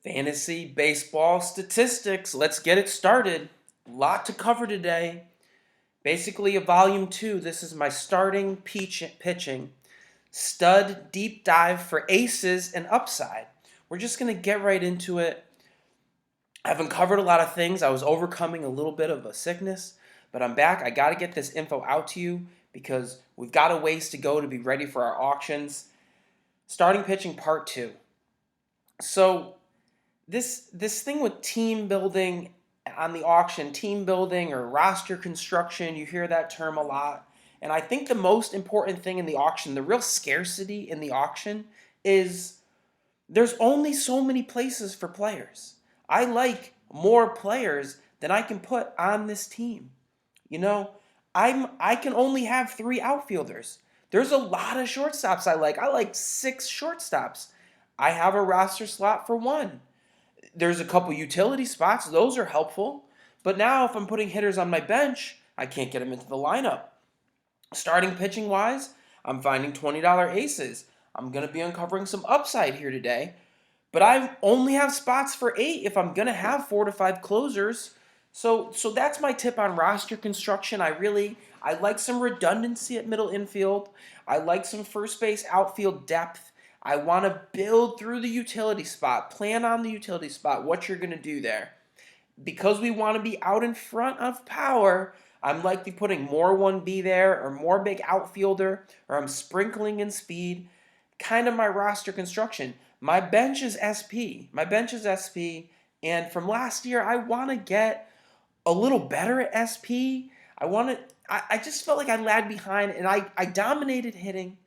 Fantasy baseball statistics. Let's get it started. Lot to cover today. Basically, a volume 2. This is my starting pitching. Stud deep dive for aces and upside. We're just going to get right into it. I haven't covered a lot of things. I was overcoming a little bit of a sickness, but I'm back. I got to get this info out to you because we've got a ways to go to be ready for our auctions. Starting pitching part 2. So, this thing with team building on the auction, team building or roster construction, you hear that term a lot. And I think the most important thing in the auction, the real scarcity in the auction, is there's only so many places for players. I like more players than I can put on this team. You know, I can only have 3 outfielders. There's a lot of shortstops I like. I like 6 shortstops. I have a roster slot for 1. There's a couple utility spots. Those are helpful. But now if I'm putting hitters on my bench, I can't get them into the lineup. Starting pitching wise, I'm finding $20 aces. I'm going to be uncovering some upside here today. But I only have spots for 8 if I'm going to have 4 to 5 closers. So that's my tip on roster construction. I like some redundancy at middle infield. I like some first base outfield depth. I want to build through the utility spot. Plan on the utility spot, what you're going to do there. Because we want to be out in front of power, I'm likely putting more 1B there or more big outfielder, or I'm sprinkling in speed. Kind of my roster construction. My bench is SP. And from last year, I want to get a little better at SP. I just felt like I lagged behind, and I dominated hitting.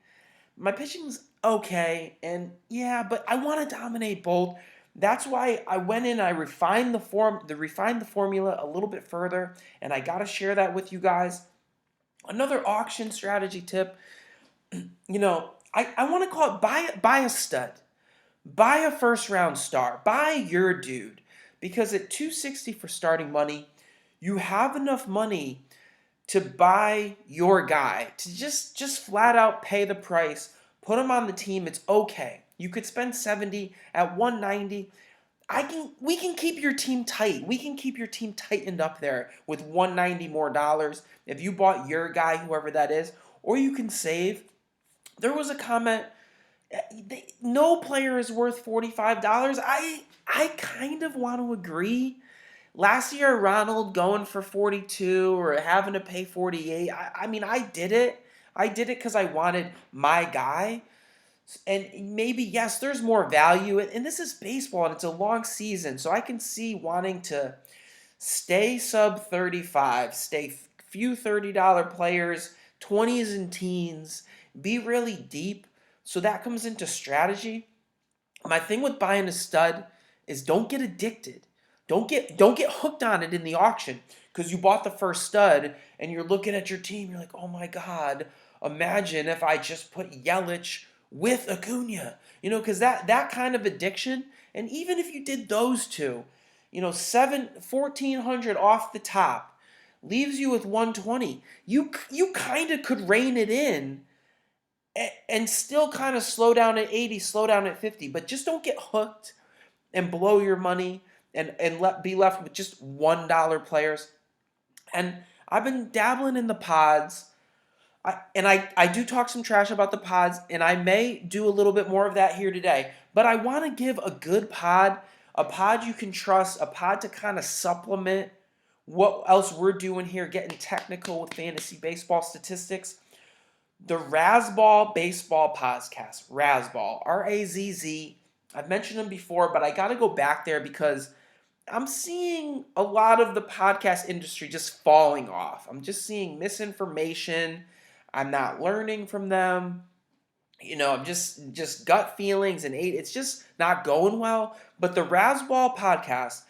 My pitching's okay, and yeah, but I want to dominate both. That's why I went in. I refined the formula a little bit further, and I got to share that with you guys. Another auction strategy tip. I want to call it buy a stud, buy a first round star, buy your dude, because at $260 for starting money, you have enough money to buy your guy, to just flat out pay the price, put him on the team. It's okay. You could spend 70 at 190. We can keep your team tight. We can keep your team tightened up there with 190 more dollars if you bought your guy, whoever that is, or you can save. There was a comment, no player is worth $45. I kind of want to agree. Last year, Ronald going for 42 or having to pay 48. I did it. I did it because I wanted my guy. And maybe, yes, there's more value. And this is baseball, and it's a long season. So I can see wanting to stay sub 35, stay few $30 players, 20s and teens, be really deep. So that comes into strategy. My thing with buying a stud is don't get addicted. Don't get hooked on it in the auction because you bought the first stud and you're looking at your team. You're like, oh my God, imagine if I just put Yelich with Acuna. Because that kind of addiction, and even if you did those two, 1,400 off the top leaves you with 120. You kind of could rein it in and still kind of slow down at 80, slow down at 50, but just don't get hooked and blow your money and be left with just $1 players. And I've been dabbling in the pods. I do talk some trash about the pods, and I may do a little bit more of that here today. But I want to give a good pod, a pod you can trust, a pod to kind of supplement what else we're doing here, getting technical with fantasy baseball statistics. The Razzball Baseball Podcast, Razzball, Razz. I've mentioned them before, but I got to go back there because I'm seeing a lot of the podcast industry just falling off. I'm just seeing misinformation. I'm not learning from them. I'm just gut feelings, and it's just not going well. But the Razzball Podcast,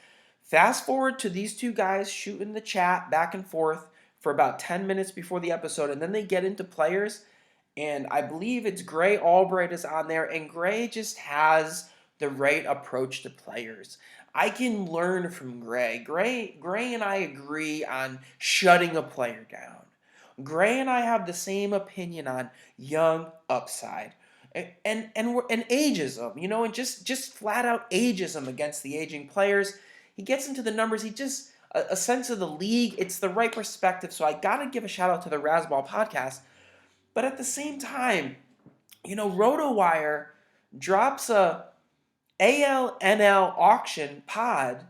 fast forward to these two guys shooting the chat back and forth for about 10 minutes before the episode, and then they get into players, and I believe it's Gray Albright is on there, and Gray just has the right approach to players. I can learn from Gray. Gray and I agree on shutting a player down. Gray and I have the same opinion on young upside. and ageism, and just flat out ageism against the aging players. He gets into the numbers. He just a sense of the league. It's the right perspective. So I gotta give a shout out to the Razzball podcast. But at the same time, RotoWire drops a ALNL auction pod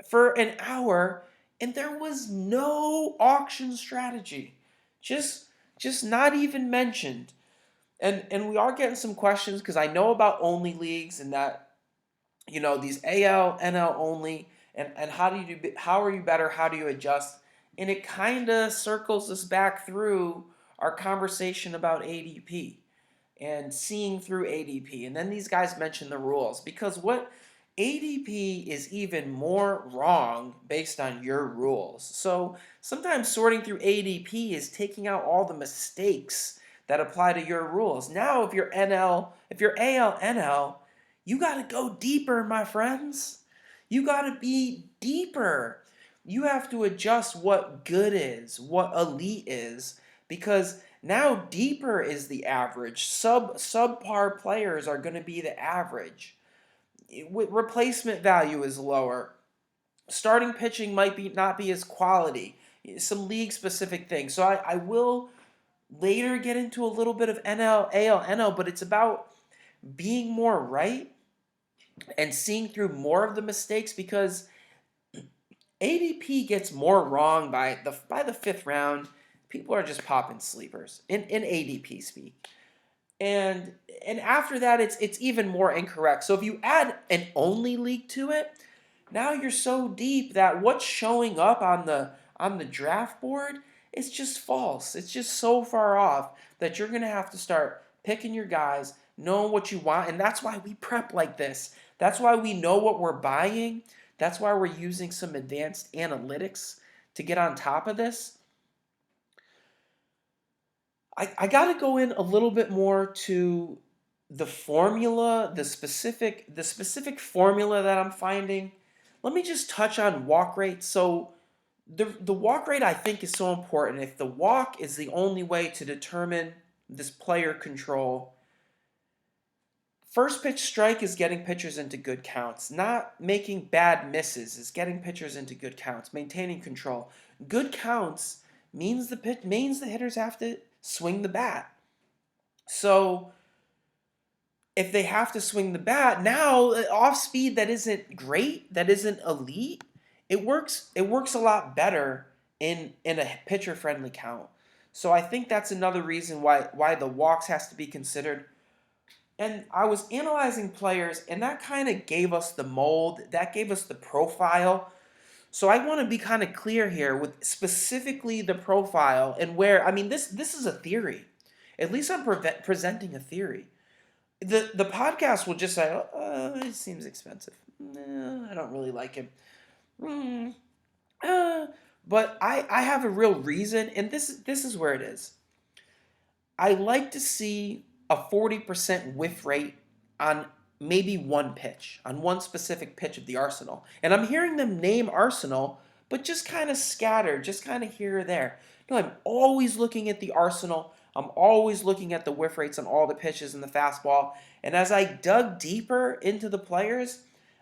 for an hour, and there was no auction strategy, just not even mentioned. And we are getting some questions because I know about only leagues and that these ALNL only and how are you better? How do you adjust? And it kind of circles us back through our conversation about ADP and seeing through ADP. And then these guys mention the rules because what ADP is even more wrong based on your rules. So sometimes sorting through ADP is taking out all the mistakes that apply to your rules. Now, if you're ALNL, you got to go deeper, my friends. You got to be deeper. You have to adjust what good is, what elite is, because now deeper is the average. Subpar players are going to be the average. Replacement value is lower. Starting pitching might not be as quality. Some league specific things. So I will later get into a little bit of ALNL, but it's about being more right and seeing through more of the mistakes because ADP gets more wrong by the fifth round. People are just popping sleepers in ADP speak. And after that, it's even more incorrect. So if you add an only league to it, now you're so deep that what's showing up on the draft board is just false. It's just so far off that you're gonna have to start picking your guys, knowing what you want, and that's why we prep like this. That's why we know what we're buying. That's why we're using some advanced analytics to get on top of this. I got to go in a little bit more to the formula, the specific formula that I'm finding. Let me just touch on walk rate. So the walk rate I think is so important. If the walk is the only way to determine this player control, first pitch strike is getting pitchers into good counts. Not making bad misses is getting pitchers into good counts, maintaining control. Good counts means the hitters have to swing the bat. So if they have to swing the bat, now off speed that isn't great, that isn't elite, it works a lot better in a pitcher friendly count. So I think that's another reason why the walks has to be considered. And I was analyzing players, and that kind of gave us the mold, that gave us the profile. So I want to be kind of clear here with specifically the profile and where, this is a theory. At least I'm presenting a theory. The podcast will just say, it seems expensive. I don't really like him. But I have a real reason, and this is where it is. I like to see a 40% whiff rate on maybe one pitch, on one specific pitch of the arsenal. And I'm hearing them name arsenal, but just kind of scattered, just kind of here or there. I'm always looking at the arsenal. I'm always looking at the whiff rates on all the pitches in the fastball. And as I dug deeper into the players,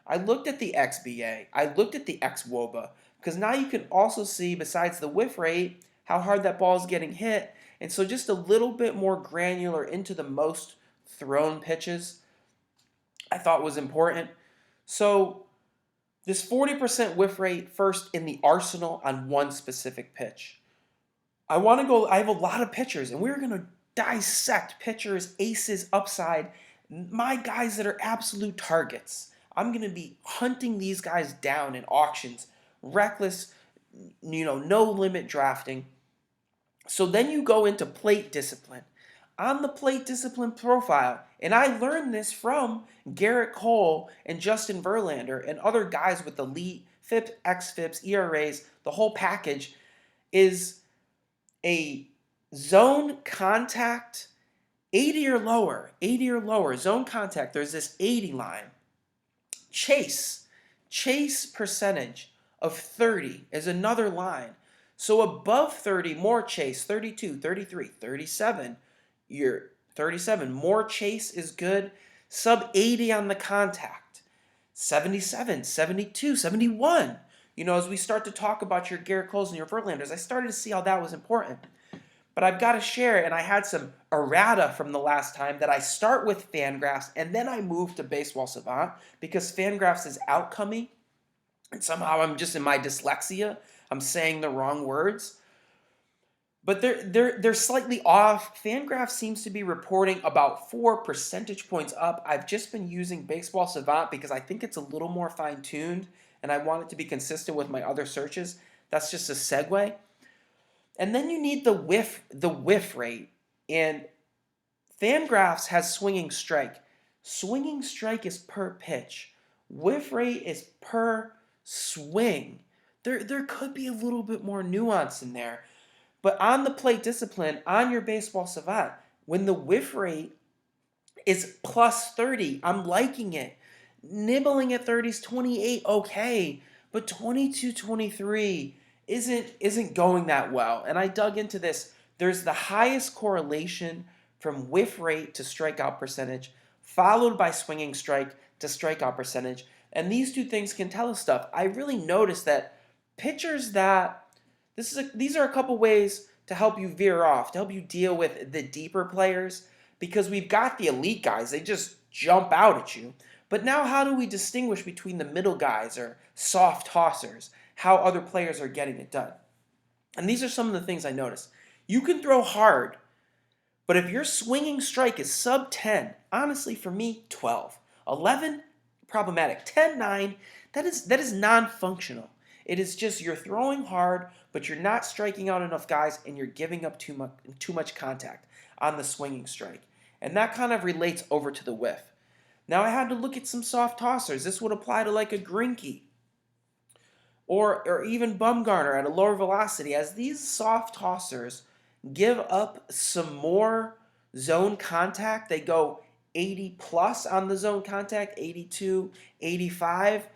I looked at the XBA. I looked at the XWOBA. Because now you can also see, besides the whiff rate, how hard that ball is getting hit. And so just a little bit more granular into the most thrown pitches I thought was important. So this 40% whiff rate first in the arsenal on one specific pitch. I have a lot of pitchers, and we're going to dissect pitchers, aces, upside, my guys that are absolute targets. I'm going to be hunting these guys down in auctions, reckless, no limit drafting. So then you go into plate discipline. On the plate discipline profile, and I learned this from Garrett Cole and Justin Verlander and other guys with elite FIPS, XFIPS, ERAs, the whole package, is a zone contact 80 or lower, zone contact. There's this 80 line. Chase percentage of 30 is another line. So above 30, more chase, 32, 33, 37, you're 37. More chase is good. Sub 80 on the contact. 77, 72, 71. You know, as we start to talk about your Garrett Coles and your Verlanders, I started to see how that was important. But I've got to share, and I had some errata from the last time, that I start with Fangraphs and then I move to Baseball Savant because Fangraphs is outcoming, and somehow I'm just in my dyslexia. I'm saying the wrong words. But they're slightly off. Fangraphs seems to be reporting about 4 percentage points up. I've just been using Baseball Savant because I think it's a little more fine-tuned, and I want it to be consistent with my other searches. That's just a segue. And then you need the whiff rate. And Fangraphs has swinging strike. Swinging strike is per pitch. Whiff rate is per swing. There could be a little bit more nuance in there. But on the plate discipline, on your Baseball Savant, when the whiff rate is plus 30, I'm liking it. Nibbling at 30s, 28, okay. But 22, 23 isn't going that well. And I dug into this. There's the highest correlation from whiff rate to strikeout percentage, followed by swinging strike to strikeout percentage. And these two things can tell us stuff. I really noticed that pitchers that these are a couple ways to help you veer off, to help you deal with the deeper players, because we've got the elite guys. They just jump out at you. But now how do we distinguish between the middle guys or soft tossers, how other players are getting it done? And these are some of the things I noticed. You can throw hard, but if your swinging strike is sub 10, honestly for me, 12. 11, problematic. 10, 9, that is non-functional. It is just you're throwing hard, but you're not striking out enough guys, and you're giving up too much contact on the swinging strike. And that kind of relates over to the whiff. Now I had to look at some soft tossers. This would apply to like a Greinke or even Bumgarner at a lower velocity, as these soft tossers give up some more zone contact. They go 80 plus on the zone contact, 82, 85.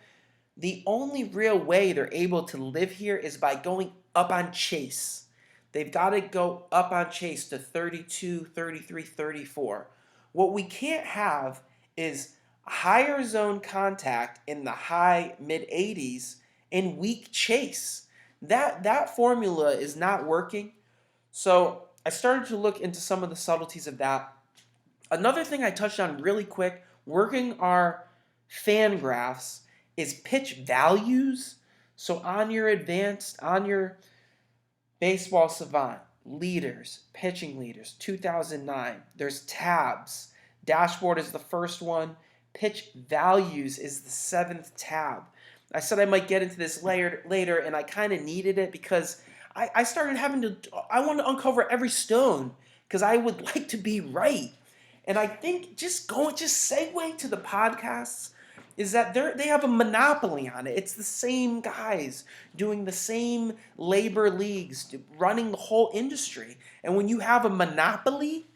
The only real way they're able to live here is by going up on chase. They've got to go up on chase to 32, 33, 34. What we can't have is higher zone contact in the high mid 80s and weak chase. That formula is not working. So I started to look into some of the subtleties of that. Another thing I touched on really quick, working our fan graphs, is pitch values. So on your Baseball Savant, leaders, pitching leaders, 2009, there's tabs. Dashboard is the first one. Pitch values is the 7th tab. I said I might get into this later, and I kind of needed it because I started I wanted to uncover every stone because I would like to be right. And I think just segue to the podcasts is that they have a monopoly on it. It's the same guys doing the same labor leagues, running the whole industry. And when you have a monopoly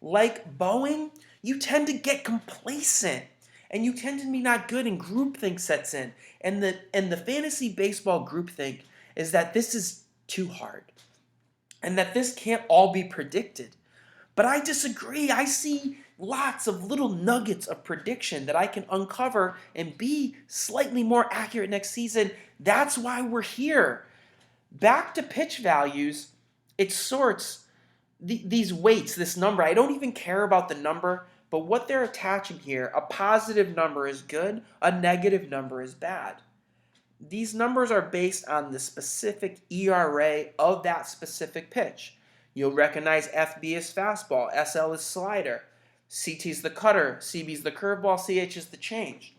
like Boeing, you tend to get complacent. And you tend to be not good, and groupthink sets in. And the fantasy baseball groupthink is that this is too hard. And that this can't all be predicted. But I disagree. I see lots of little nuggets of prediction that I can uncover and be slightly more accurate next season. That's why we're here. Back to pitch values, it sorts these weights, this number. I don't even care about the number, but what they're attaching here, a positive number is good, a negative number is bad. These numbers are based on the specific ERA of that specific pitch. You'll recognize FB is fastball, SL is slider, CT is the cutter, CB is the curveball, CH is the change.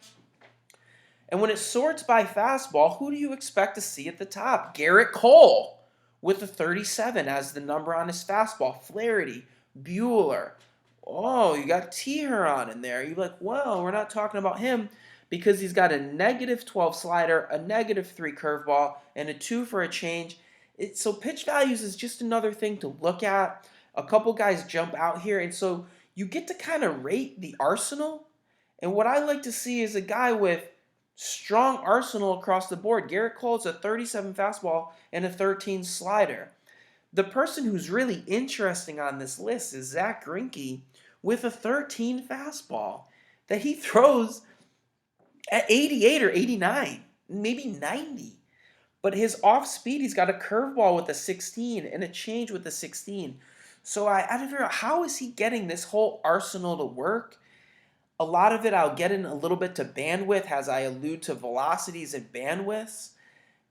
And when it sorts by fastball, who do you expect to see at the top? Garrett Cole with a 37 as the number on his fastball. Flaherty, Bueller. Oh, you got T-Huron in there. You're like, well, we're not talking about him because he's got a negative 12 slider, a negative 3 curveball, and a 2 for a change. So pitch values is just another thing to look at. A couple guys jump out here, and so you get to kind of rate the arsenal. And what I like to see is a guy with strong arsenal across the board. Garrett Cole's a 37 fastball and a 13 slider. The person who's really interesting on this list is Zach Greinke with a 13 fastball that he throws at 88 or 89, maybe 90. But his off speed, he's got a curveball with a 16 and a change with a 16. So I had to figure out, how is he getting this whole arsenal to work? A lot of it I'll get in a little bit to bandwidth as I allude to velocities and bandwidths.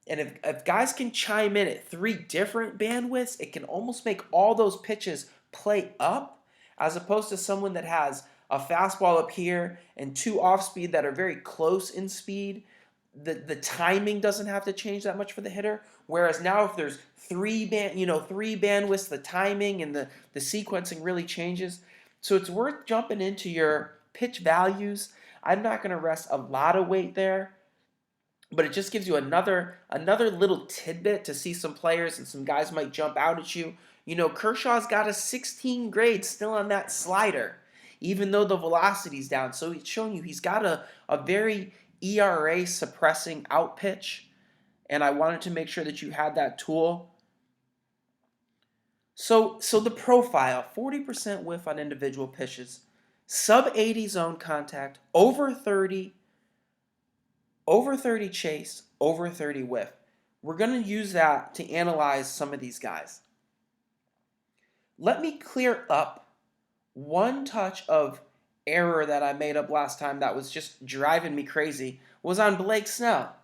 And if guys can chime in at 3 different bandwidths, it can almost make all those pitches play up, as opposed to someone that has a fastball up here and 2 off speed that are very close in speed. The timing doesn't have to change that much for the hitter. Whereas now if there's 3 bandwidths, the timing and the sequencing really changes. So it's worth jumping into your pitch values. I'm not going to rest a lot of weight there, but it just gives you another little tidbit to see some players, and some guys might jump out at you. Kershaw's got a 16 grade still on that slider, even though the velocity's down. So it's showing you he's got a very ERA suppressing out pitch, and I wanted to make sure that you had that tool. So the profile, 40% whiff on individual pitches, sub 80 zone contact, over 30 chase, over 30 whiff. We're going to use that to analyze some of these guys. Let me clear up one touch of error that I made up last time that was just driving me crazy, was on Blake Snell.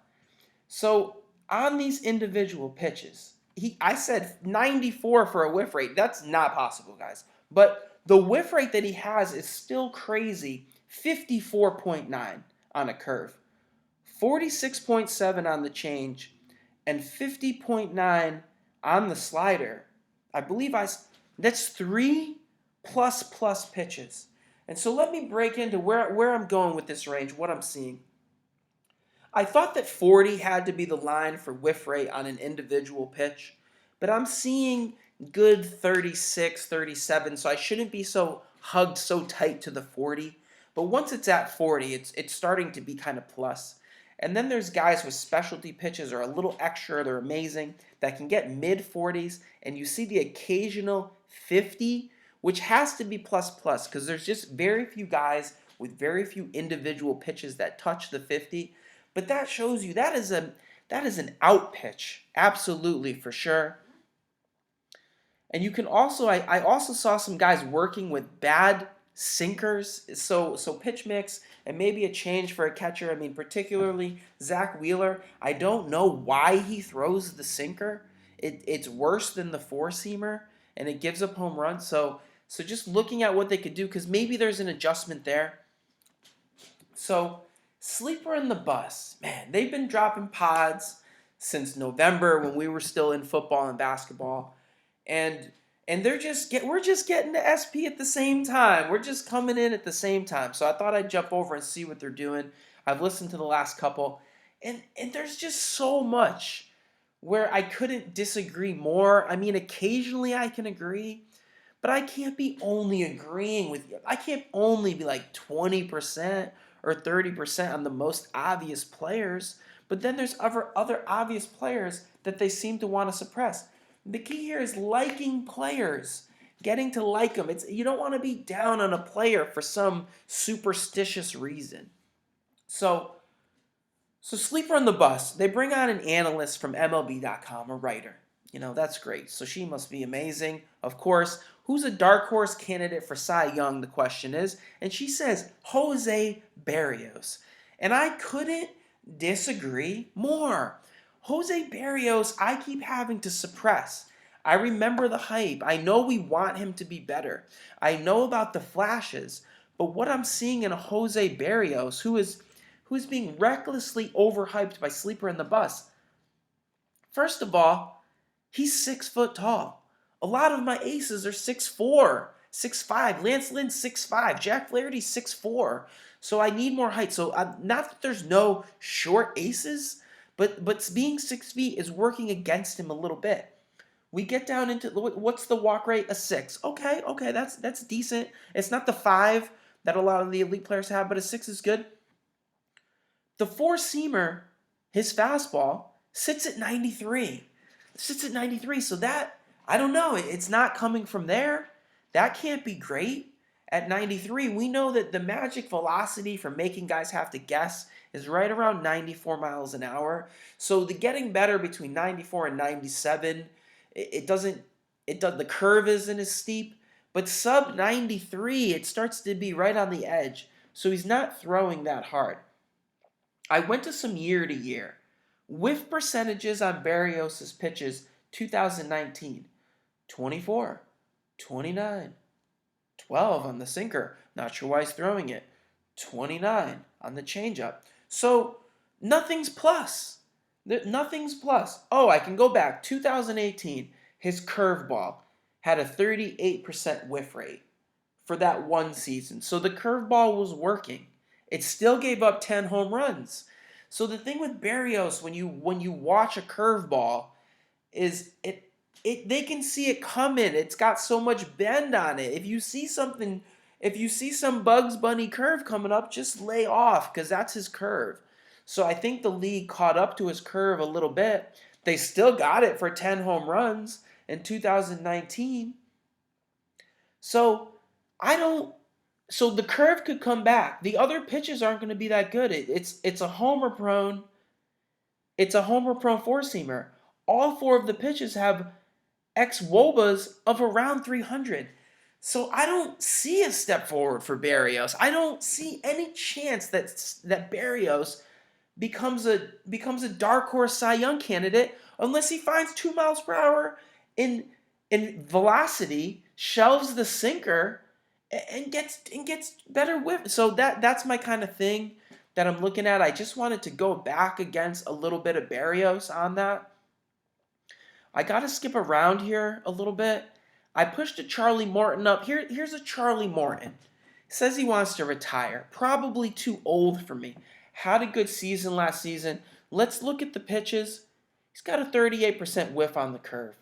So on these individual pitches, I said 94 for a whiff rate. That's not possible, guys. But the whiff rate that he has is still crazy, 54.9 on a curve, 46.7 on the change, and 50.9 on the slider. I believe that's 3 plus pitches. And so let me break into where I'm going with this range, what I'm seeing. I thought that 40 had to be the line for whiff rate on an individual pitch, but I'm seeing good 36, 37, so I shouldn't be so hugged so tight to the 40. But once it's at 40, it's starting to be kind of plus. And then there's guys with specialty pitches or a little extra, they're amazing, that can get mid-40s, and you see the occasional 50, which has to be plus because there's just very few guys with very few individual pitches that touch the 50. But that shows you that is an out pitch, absolutely, for sure. And you can also, I also saw some guys working with bad sinkers, so pitch mix and maybe a change for a catcher. I mean, particularly Zach Wheeler. I don't know why he throws the sinker. It's worse than the four-seamer, and it gives up home runs. So just looking at what they could do, because maybe there's an adjustment there. So sleeper in the bus, man, they've been dropping pods since November when we were still in football and basketball, and we're just getting to SP at the same time. We're just coming in at the same time. So I thought I'd jump over and see what they're doing. I've listened to the last couple, and there's just so much where I couldn't disagree more. I mean, occasionally I can agree, but I can't be only agreeing with you. I can't only be like 20% or 30% on the most obvious players, but then there's other obvious players that they seem to want to suppress. The key here is liking players, getting to like them. You don't want to be down on a player for some superstitious reason. So sleeper on the bus, they bring on an analyst from MLB.com, a writer. That's great. So she must be amazing. Of course, who's a dark horse candidate for Cy Young, the question is. And she says, Jose Barrios. And I couldn't disagree more. Jose Barrios, I keep having to suppress. I remember the hype. I know we want him to be better. I know about the flashes. But what I'm seeing in a Jose Barrios, who's being recklessly overhyped by Sleeper in the Bus. First of all, he's 6 foot tall. A lot of my aces are 6'4", 6'5". Lance Lynn's 6'5". Jack Flaherty's 6'4". So I need more height. So not that there's no short aces, but being 6 feet is working against him a little bit. We get down into what's the walk rate? A 6. Okay, that's decent. It's not the 5 that a lot of the elite players have, but a 6 is good. The four-seamer, his fastball, sits at 93. So that, I don't know, it's not coming from there. That can't be great. at 93, we know that the magic velocity for making guys have to guess is right around 94 miles an hour. So the getting better between 94 and 97, it doesn't, the curve isn't as steep, but sub 93, it starts to be right on the edge. So he's not throwing that hard. I went to some year to year. Whiff percentages on Barrios' pitches 2019, 24, 29, 12 on the sinker. Not sure why he's throwing it. 29 on the changeup. So nothing's plus. Nothing's plus. Oh, I can go back. 2018, his curveball had a 38% whiff rate for that one season. So the curveball was working. It still gave up 10 home runs. So the thing with Barrios, when you watch a curveball, is they can see it coming. It's got so much bend on it. If you see some Bugs Bunny curve coming up, just lay off because that's his curve. So I think the league caught up to his curve a little bit. They still got it for 10 home runs in 2019. So the curve could come back. The other pitches aren't going to be that good. It's a homer prone four-seamer. All four of the pitches have xwOBAs of around 300. So I don't see a step forward for Barrios. I don't see any chance that Barrios becomes a dark horse Cy Young candidate unless he finds 2 miles per hour in velocity, shelves the sinker, and gets better whip. So that's my kind of thing that I'm looking at. I just wanted to go back against a little bit of Barrios on that. I got to skip around here a little bit. I pushed a Charlie Morton up. Here's a Charlie Morton. Says he wants to retire. Probably too old for me. Had a good season last season. Let's look at the pitches. He's got a 38% whiff on the curve.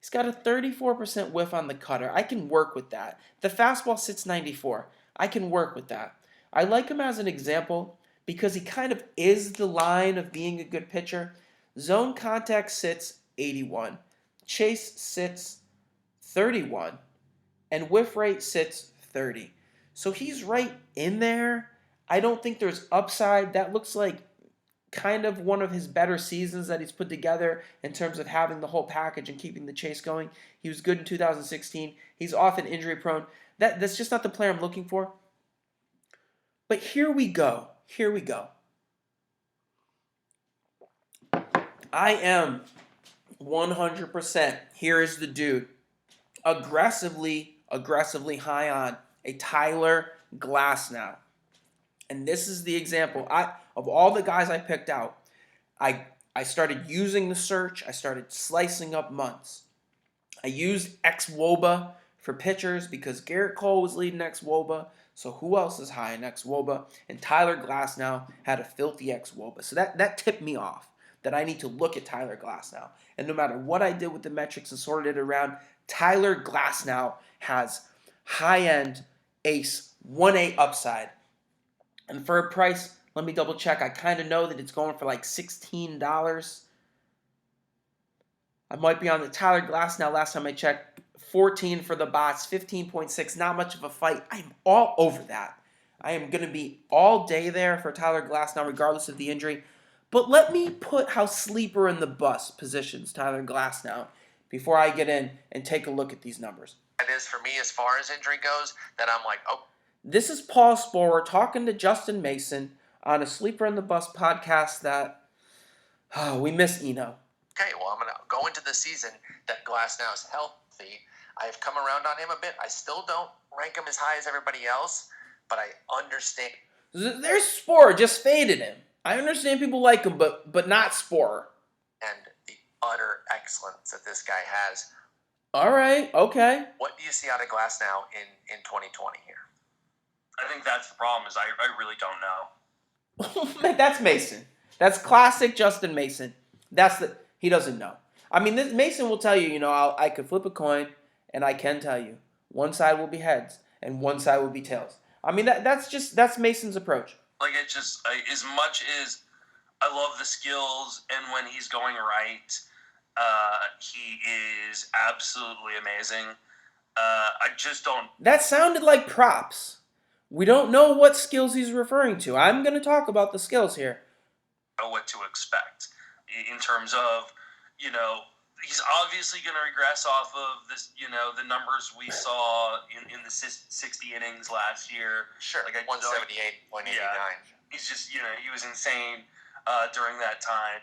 He's got a 34% whiff on the cutter. I can work with that. The fastball sits 94. I can work with that. I like him as an example because he kind of is the line of being a good pitcher. Zone contact sits 81. Chase sits 31. And whiff rate sits 30. So he's right in there. I don't think there's upside. That looks like kind of one of his better seasons that he's put together in terms of having the whole package and keeping the chase going. He was good in 2016. He's often injury prone. That's just not the player I'm looking for. But here we go. I am 100%. Here is the dude. Aggressively high on a Tyler Glasnow. And this is the example. Of all the guys I picked out, I started using the search. I started slicing up months. I used xwOBA for pitchers because Garrett Cole was leading xwOBA. So who else is high in xwOBA? And Tyler Glasnow had a filthy xwOBA. So that tipped me off that I need to look at Tyler Glasnow. And no matter what I did with the metrics and sorted it around, Tyler Glasnow has high-end ace 1A upside. And for a price, let me double check. I kind of know that it's going for like $16. I might be on the Tyler Glasnow last time I checked. 14 for the bots, 15.6. Not much of a fight. I'm all over that. I am going to be all day there for Tyler Glasnow, regardless of the injury. But let me put how sleeper in the bus positions Tyler Glasnow before I get in and take a look at these numbers. It is for me as far as injury goes that I'm like, oh. This is Paul Sporer talking to Justin Mason on a Sleeper in the Bus podcast that we miss Eno. Okay, well, I'm going to go into the season that Glasnow is healthy. I've come around on him a bit. I still don't rank him as high as everybody else, but I understand. There's Sporer, just faded him. I understand people like him, but not Sporer. And the utter excellence that this guy has. All right, okay. What do you see out of Glasnow in 2020 here? I think that's the problem, is I really don't know. That's Mason. That's classic Justin Mason. He doesn't know. I mean, Mason will tell you, I could flip a coin, and I can tell you, one side will be heads, and one side will be tails. I mean, that's Mason's approach. Like, it's just, as much as I love the skills, and when he's going right, he is absolutely amazing. I just don't That sounded like props. We don't know what skills he's referring to. I'm going to talk about the skills here. know what to expect in terms of, he's obviously going to regress off of this, the numbers we saw in the 60 innings last year. Sure, Like 178.89. He's just, he was insane during that time.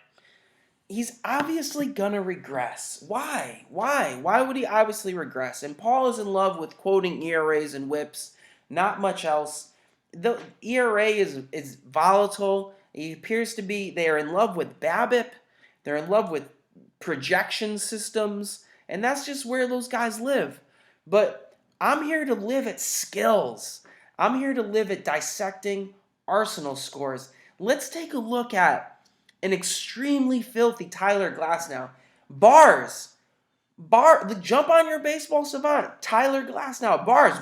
He's obviously going to regress. Why? Why would he obviously regress? And Paul is in love with quoting ERAs and whips, not much else. The ERA is volatile. He appears to be, they are in love with BABIP. They're in love with projection systems. And that's just where those guys live. But I'm here to live at skills. I'm here to live at dissecting Arsenal scores. Let's take a look at an extremely filthy Tyler Glasnow. Bars. The jump on your baseball savant. Tyler Glasnow. Bars.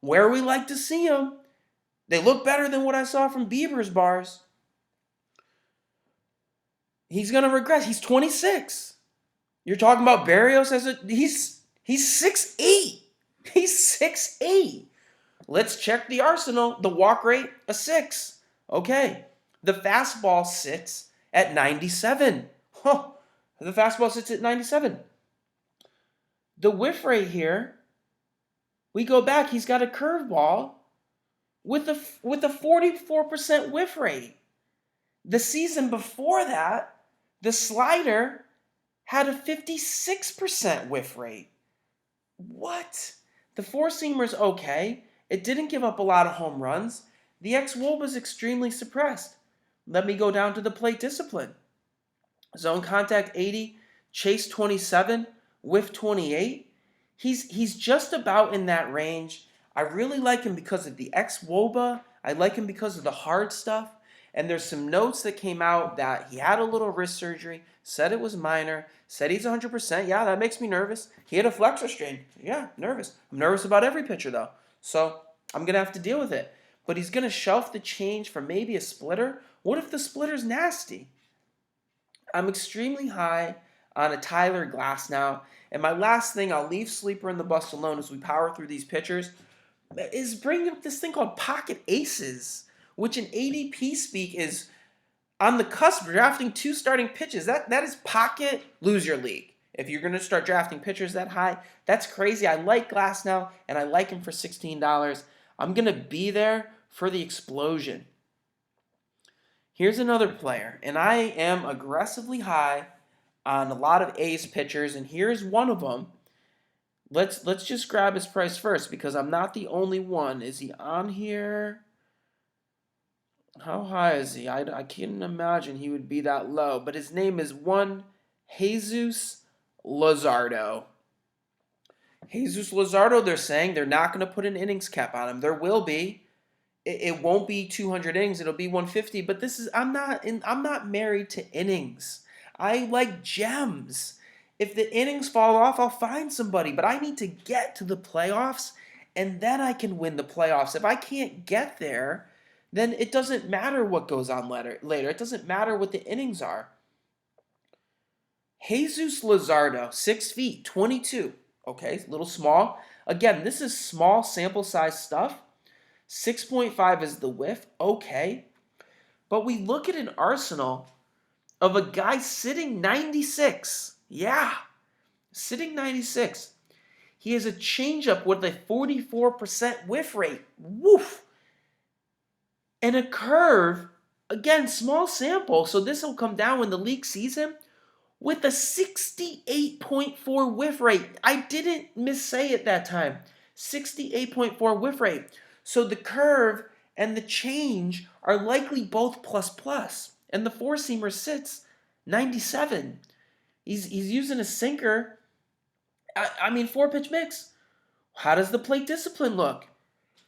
Where we like to see them. They look better than what I saw from Bieber's bars. He's going to regress. He's 26. You're talking about Barrios he's 6'8". He's 6'8". Let's check the Arsenal. The walk rate, a 6. Okay. The fastball sits at 97. Huh. The fastball sits at 97. The whiff rate here, we go back, he's got a curveball with a 44% whiff rate. The season before that, the slider had a 56% whiff rate. What? The four-seamer's okay. It didn't give up a lot of home runs. The ex-Wob was extremely suppressed. Let me go down to the plate discipline. Zone contact 80, chase 27, whiff 28. He's just about in that range. I really like him because of the ex-Woba. I like him because of the hard stuff. And there's some notes that came out that he had a little wrist surgery, said it was minor, said he's 100%. Yeah, that makes me nervous. He had a flexor strain. Yeah, nervous. I'm nervous about every pitcher, though. So I'm going to have to deal with it. But he's going to shelf the change for maybe a splitter. What if the splitter's nasty? I'm extremely high on a Tyler Glasnow. And my last thing, I'll leave Sleeper in the bus alone as we power through these pitchers, is bringing up this thing called pocket aces, which in ADP speak is on the cusp of drafting 2 starting pitches. That is pocket lose your league. If you're going to start drafting pitchers that high, that's crazy. I like Glasnow, and I like him for $16. I'm going to be there for the explosion. Here's another player, and I am aggressively high on a lot of A's pitchers, and here's one of them. Let's just grab his price first because I'm not the only one. Is he on here? How high is he? I can't imagine he would be that low, but his name is one Jesus Lizardo. Jesus Lizardo, they're saying they're not going to put an innings cap on him. There will be. It won't be 200 innings. It'll be 150. But I'm not married to innings. I like gems. If the innings fall off, I'll find somebody. But I need to get to the playoffs, and then I can win the playoffs. If I can't get there, then it doesn't matter what goes on later. It doesn't matter what the innings are. Jesus Lizardo, 6 feet, 22. Okay, a little small. Again, this is small sample size stuff. 6.5 is the whiff. Okay. But we look at an arsenal of a guy sitting 96. Yeah, sitting 96. He has a changeup with a 44% whiff rate. Woof. And a curve, again, small sample, so this will come down when the league sees him, with a 68.4 whiff rate. I didn't missay it that time. 68.4 whiff rate. So the curve and the change are likely both plus. And the four-seamer sits 97. He's using a sinker. I mean, 4-pitch mix. How does the plate discipline look?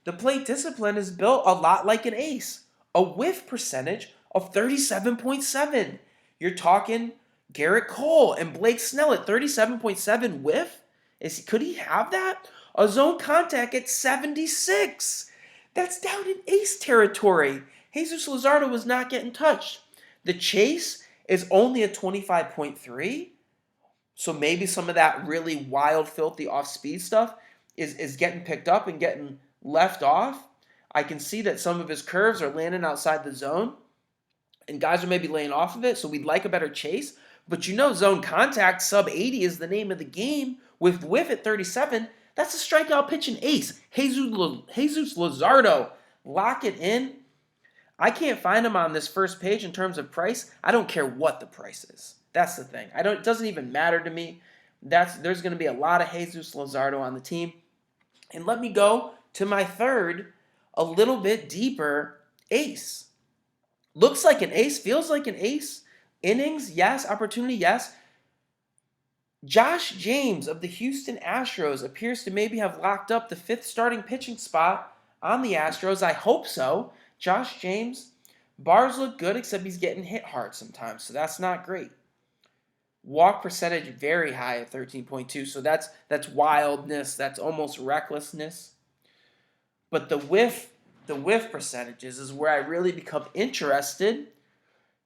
The plate discipline is built a lot like an ace. A whiff percentage of 37.7. You're talking Garrett Cole and Blake Snell at 37.7 whiff? Could he have that? A zone contact at 76. That's down in ace territory. Jesus Lizardo was not getting touched. The chase is only a 25.3. So maybe some of that really wild, filthy off-speed stuff is getting picked up and getting left off. I can see that some of his curves are landing outside the zone, and guys are maybe laying off of it, so we'd like a better chase. But zone contact, sub 80 is the name of the game. With whiff at 37, that's a strikeout pitching ace. Jesus Lizardo, lock it in. I can't find him on this first page in terms of price. I don't care what the price is. That's the thing. It doesn't even matter to me. There's going to be a lot of Jesus Lizardo on the team. And let me go to my third, a little bit deeper ace. Looks like an ace, feels like an ace. Innings, yes. Opportunity, yes. Josh James of the Houston Astros appears to maybe have locked up the 5th starting pitching spot on the Astros. I hope so. Josh James, bars look good, except he's getting hit hard sometimes, so that's not great. Walk percentage very high at 13.2, so that's wildness, that's almost recklessness. But the whiff percentages is where I really become interested,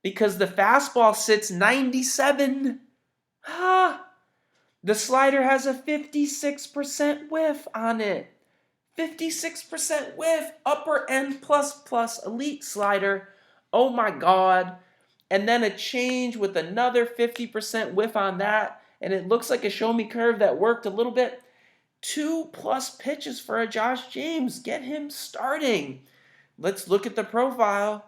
because the fastball sits 97. The slider has a 56% whiff on it. 56% whiff, upper end plus elite slider. Oh my God. And then a change with another 50% whiff on that. And it looks like a show me curve that worked a little bit. 2+ pitches for a Josh James. Get him starting. Let's look at the profile.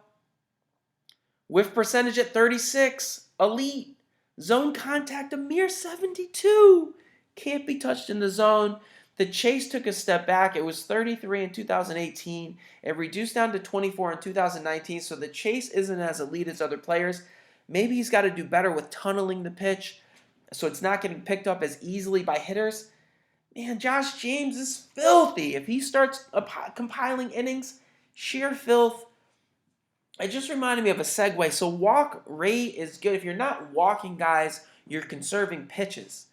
Whiff percentage at 36. Elite. Zone contact a mere 72. Can't be touched in the zone. The chase took a step back. It was 33 in 2018. It reduced down to 24 in 2019, so the chase isn't as elite as other players. Maybe he's got to do better with tunneling the pitch, so it's not getting picked up as easily by hitters. Man, Josh James is filthy. If he starts compiling innings, sheer filth. It just reminded me of a segue. So walk rate is good. If you're not walking guys, you're conserving pitches.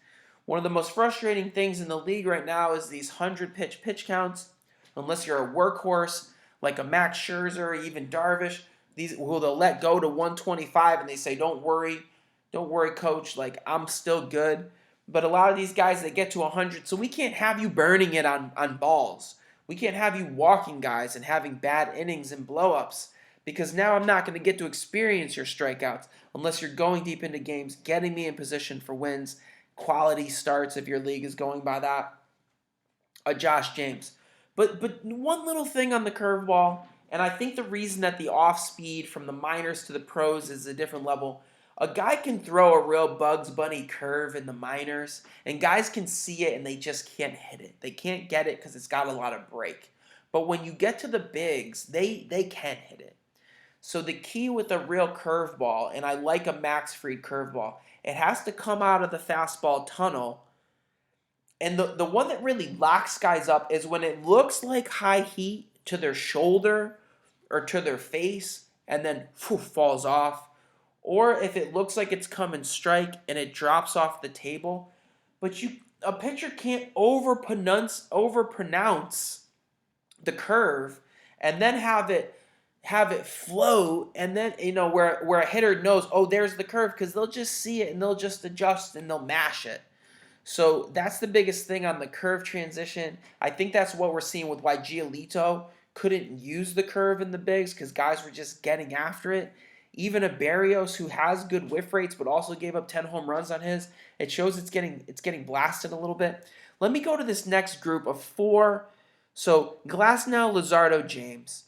One of the most frustrating things in the league right now is these 100-pitch pitch counts. Unless you're a workhorse like a Max Scherzer or even Darvish, these who they'll let go to 125 and they say, don't worry, coach, like I'm still good. But a lot of these guys, they get to 100, so we can't have you burning it on balls. We can't have you walking guys and having bad innings and blowups, because now I'm not going to get to experience your strikeouts unless you're going deep into games, getting me in position for wins, quality starts if your league is going by that. Josh James. But one little thing on the curveball, and I think the reason that the off speed from the minors to the pros is a different level. A guy can throw a real Bugs Bunny curve in the minors, and guys can see it and they just can't hit it. They can't get it because it's got a lot of break. But when you get to the bigs, they can hit it. So the key with a real curveball, and I like a Max Fried curveball, it has to come out of the fastball tunnel. And the one that really locks guys up is when it looks like high heat to their shoulder or to their face and then falls off. Or if it looks like it's coming strike and it drops off the table. But a pitcher can't overpronounce the curve and then have it flow, and then where a hitter knows, oh, there's the curve, because they'll just see it and they'll just adjust and they'll mash it. So that's the biggest thing on the curve transition. I think that's what we're seeing with why Giolito couldn't use the curve in the bigs, because guys were just getting after it. Even a Barrios, who has good whiff rates but also gave up 10 home runs on his, it shows it's getting blasted a little bit. Let me go to this next group of 4. So Glasnow, Lizardo, James.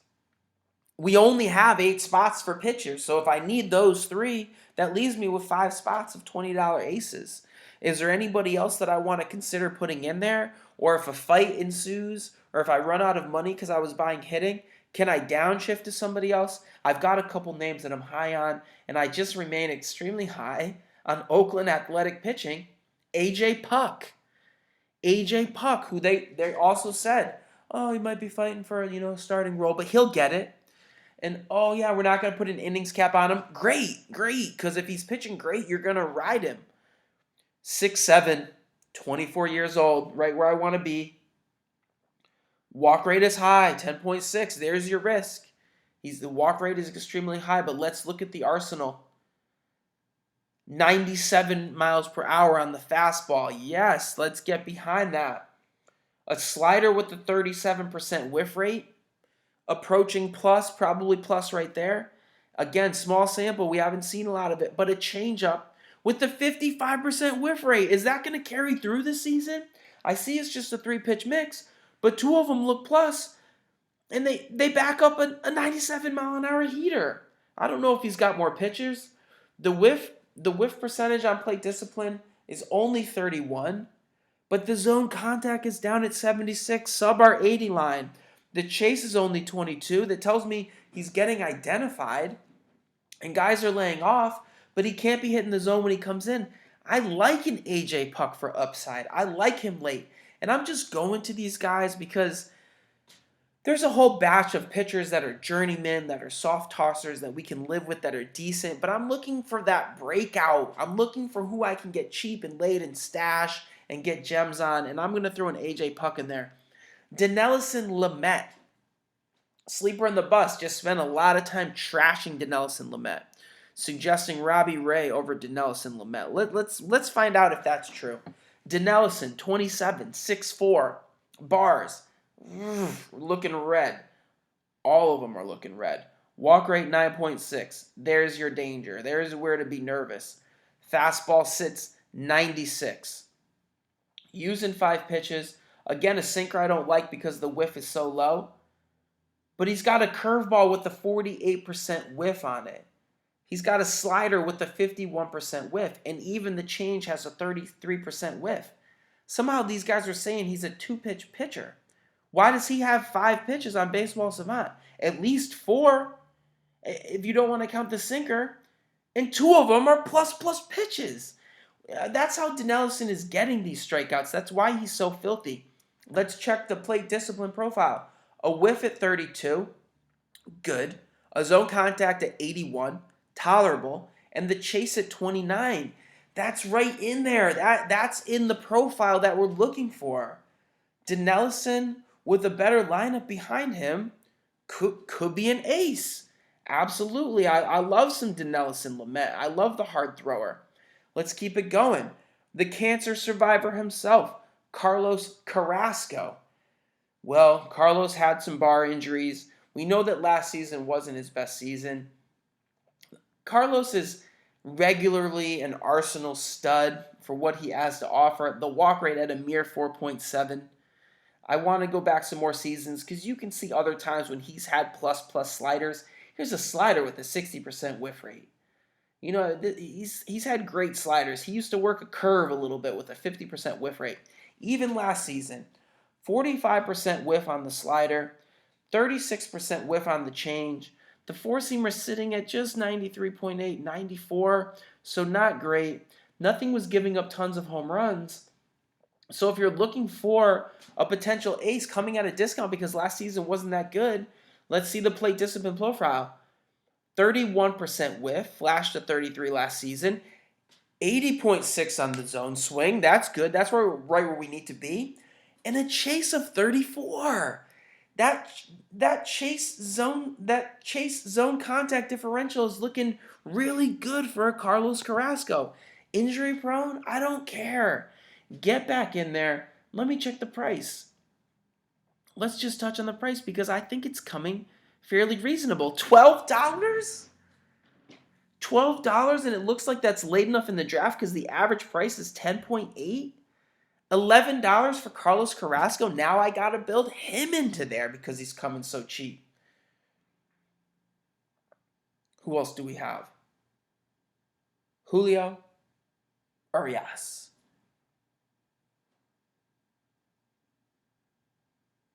We only have 8 spots for pitchers, so if I need those 3, that leaves me with 5 spots of $20 aces. Is there anybody else that I want to consider putting in there? Or if a fight ensues, or if I run out of money because I was buying hitting, can I downshift to somebody else? I've got a couple names that I'm high on, and I just remain extremely high on Oakland Athletic pitching, AJ Puck. AJ Puck, who they also said, oh, he might be fighting for a starting role, but he'll get it. And, oh, yeah, we're not going to put an innings cap on him. Great, because if he's pitching great, you're going to ride him. 6'7", 24 years old, right where I want to be. Walk rate is high, 10.6. There's your risk. The walk rate is extremely high, but let's look at the arsenal. 97 miles per hour on the fastball. Yes, let's get behind that. A slider with a 37% whiff rate, approaching plus, probably plus right there. Again, small sample, we haven't seen a lot of it, but a changeup with the 55% whiff rate. Is that going to carry through this season? I see it's just a 3-pitch mix, but 2 of them look plus, and they back up a 97 mile an hour heater. I don't know if he's got more pitches. The whiff percentage on plate discipline is only 31, but the zone contact is down at 76, sub our 80 line. The chase is only 22. That tells me he's getting identified, and guys are laying off, but he can't be hitting the zone when he comes in. I like an AJ Puck for upside. I like him late. And I'm just going to these guys because there's a whole batch of pitchers that are journeymen, that are soft tossers, that we can live with, that are decent. But I'm looking for that breakout. I'm looking for who I can get cheap and late and stash and get gems on. And I'm going to throw an AJ Puck in there. Dinelson Lamet. Sleeper on the bus. Just spent a lot of time trashing Dinelson Lamet, suggesting Robbie Ray over Dinelson Lamet. Let's find out if that's true. Dinelson, 27, 6'4", bars. Looking red. All of them are looking red. Walk rate 9.6. There's your danger. There's where to be nervous. Fastball sits 96. Using 5 pitches. Again, a sinker I don't like because the whiff is so low. But he's got a curveball with a 48% whiff on it. He's got a slider with a 51% whiff. And even the change has a 33% whiff. Somehow these guys are saying he's a 2-pitch pitcher. Why does he have 5 pitches on Baseball Savant? At least 4, if you don't want to count the sinker. And 2 of them are plus pitches. That's how Dinelson is getting these strikeouts. That's why he's so filthy. Let's check the plate discipline profile. A whiff at 32, good. A zone contact at 81, tolerable. And the chase at 29. That's right in there. That's in the profile that we're looking for. Dinelson, with a better lineup behind him, could be an ace. Absolutely. I love some Dinelson Lamet. I love the hard thrower. Let's keep it going. The cancer survivor himself, Carlos Carrasco. Well, Carlos had some bar injuries. We know that last season wasn't his best season. Carlos is regularly an Arsenal stud for what he has to offer. The walk rate at a mere 4.7. I want to go back some more seasons because you can see other times when he's had plus sliders. Here's a slider with a 60% whiff rate. You know, he's had great sliders. He used to work a curve a little bit with a 50% whiff rate. Even last season, 45% whiff on the slider, 36% whiff on the change. The four-seamer sitting at just 93.8, 94, so not great. Nothing was giving up tons of home runs. So if you're looking for a potential ace coming at a discount because last season wasn't that good, let's see the plate discipline profile. 31% whiff, flashed to 33 last season. 80.6 on the zone swing. That's good. That's right where we need to be. And a chase of 34. That chase zone contact differential is looking really good for a Carlos Carrasco. Injury prone? I don't care. Get back in there. Let me check the price. Let's just touch on the price because I think it's coming fairly reasonable. $12? $12, and it looks like that's late enough in the draft because the average price is 10.8. $11 for Carlos Carrasco. Now I got to build him into there because he's coming so cheap. Who else do we have? Julio Arias.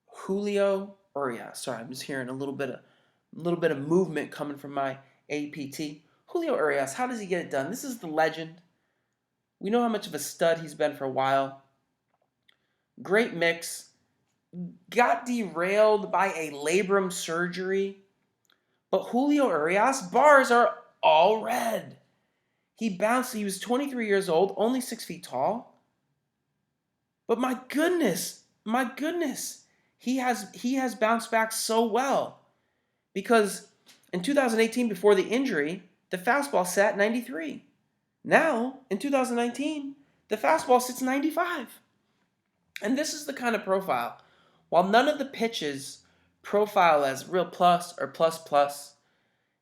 Julio Arias. Sorry, I'm just hearing a little bit of movement coming from my APT. Julio Arias, how does he get it done? This is the legend. We know how much of a stud he's been for a while. Great mix. Got derailed by a labrum surgery. But Julio Arias, bars are all red. He bounced. He was 23 years old, only 6 feet tall. But my goodness, he has bounced back so well. Because in 2018, before the injury, the fastball sat 93. Now, in 2019, the fastball sits 95. And this is the kind of profile. While none of the pitches profile as real plus or plus plus,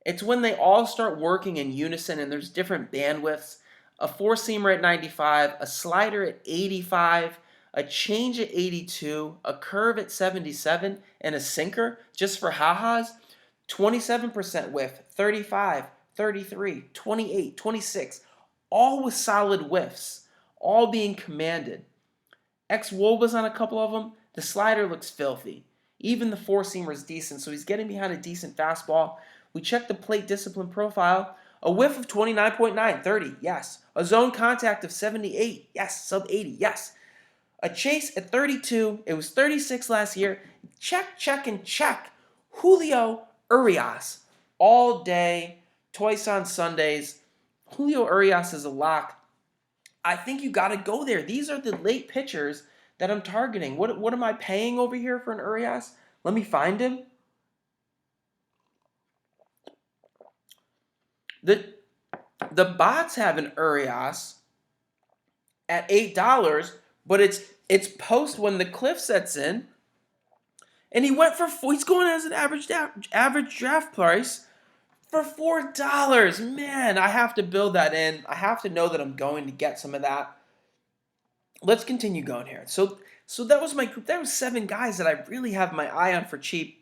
it's when they all start working in unison and there's different bandwidths. A four-seamer at 95, a slider at 85, a change at 82, a curve at 77, and a sinker, just for ha-has, 27% whiff, 35, 33, 28, 26, all with solid whiffs, all being commanded. X-Wobas on a couple of them. The slider looks filthy. Even the four-seamer is decent, so he's getting behind a decent fastball. We check the plate discipline profile. A whiff of 29.9, 30, yes. A zone contact of 78, yes. Sub 80, yes. A chase at 32. It was 36 last year. Check, check, and check. Julio Urias. All day, twice on Sundays. Julio Urias is a lock. I think you got to go there. These are the late pitchers that I'm targeting. What am I paying over here for an Arias? Let me find him. The bots have an Arias at $8, but it's post when the cliff sets in, and he's going as an average draft price for $4. Man, I have to build that in. I have to know that I'm going to get some of that. Let's continue going here. So that was my group. That was 7 guys that I really have my eye on for cheap.